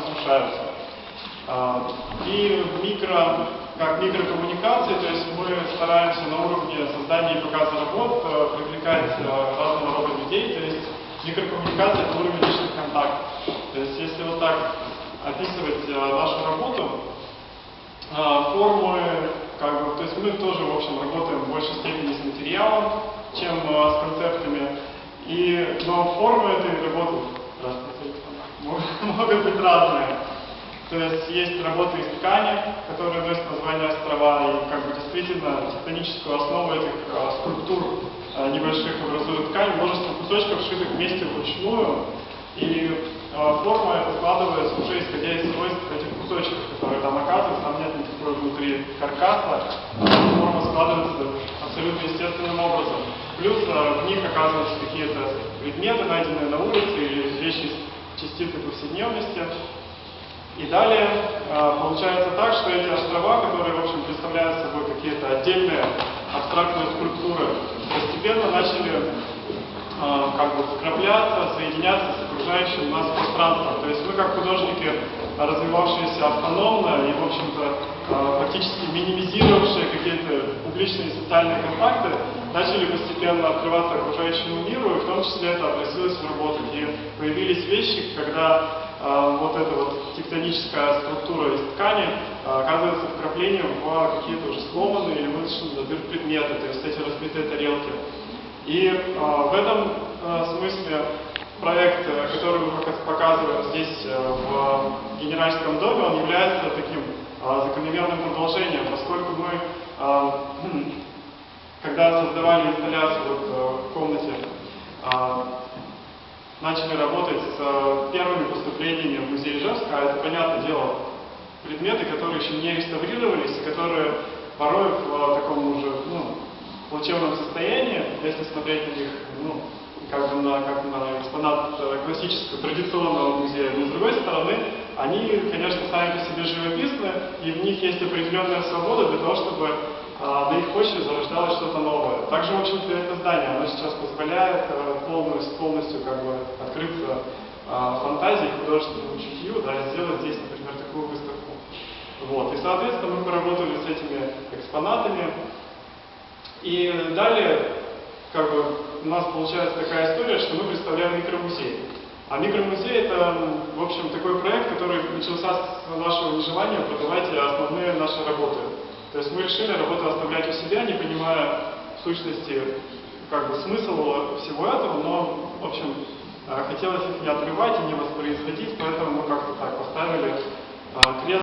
разрушаются. И как микрокоммуникации, то есть мы стараемся на уровне создания и показа работ привлекать разного рода людей, то есть микрокоммуникация — это уровень личных контактов. То есть если вот так описывать нашу работу, формы, то есть мы тоже, в общем, работаем в большей степени с материалом, чем с концептами, но формы этой работы могут быть разные. То есть работы из ткани, которые носят название острова, и действительно тектоническую основу этих структур небольших образует ткань, множество кусочков, сшитых вместе вручную, и форма эта складывается уже исходя из свойств этих кусочков, которые там оказываются, там нет никакой внутри каркаса, форма складывается абсолютно естественным образом. Плюс в них оказываются какие-то предметы, найденные на улице, или вещи, частицы повседневности. И далее получается так, что эти острова, которые, в общем, представляют собой какие-то отдельные абстрактные скульптуры, постепенно начали вкрапляться, соединяться с окружающим нас пространством. То есть мы, как художники, развивавшиеся автономно и, в общем-то, фактически минимизировавшие какие-то публичные и социальные контакты, начали постепенно открываться окружающему миру, и в том числе это отразилось в работах. И появились вещи, когда вот эта вот тектоническая структура из ткани оказывается вкраплением в какие-то уже сломанные или вытащенные до дыр предметы, то есть эти разбитые тарелки. И в этом смысле проект, который мы показываем здесь в Генеральском доме, он является таким закономерным продолжением, поскольку мы, когда создавали инсталляцию в комнате, начали работать с первыми поступлениями в музей Ижевска, а это, понятное дело, предметы, которые еще не реставрировались, и которые порой в таком уже плачевном состоянии, если смотреть на них как на экспонат классического традиционного музея, но с другой стороны, они, конечно, сами по себе живописны, и в них есть определенная свобода для того, чтобы на их почве зарождалось что-то новое. Также, в общем-то, это здание, оно сейчас позволяет полностью открыться фантазии, художественному чутью, сделать здесь, например, такую выставку. Вот. И, соответственно, мы поработали с этими экспонатами. И далее, у нас получается такая история, что мы представляем микромузей. А микромузей — это, в общем, такой проект, который начался с нашего нежелания продавать основные наши работы. То есть мы решили работу оставлять у себя, не понимая в сущности смысл всего этого, но, в общем, хотелось их не отрывать и не воспроизводить, поэтому мы как-то так поставили крест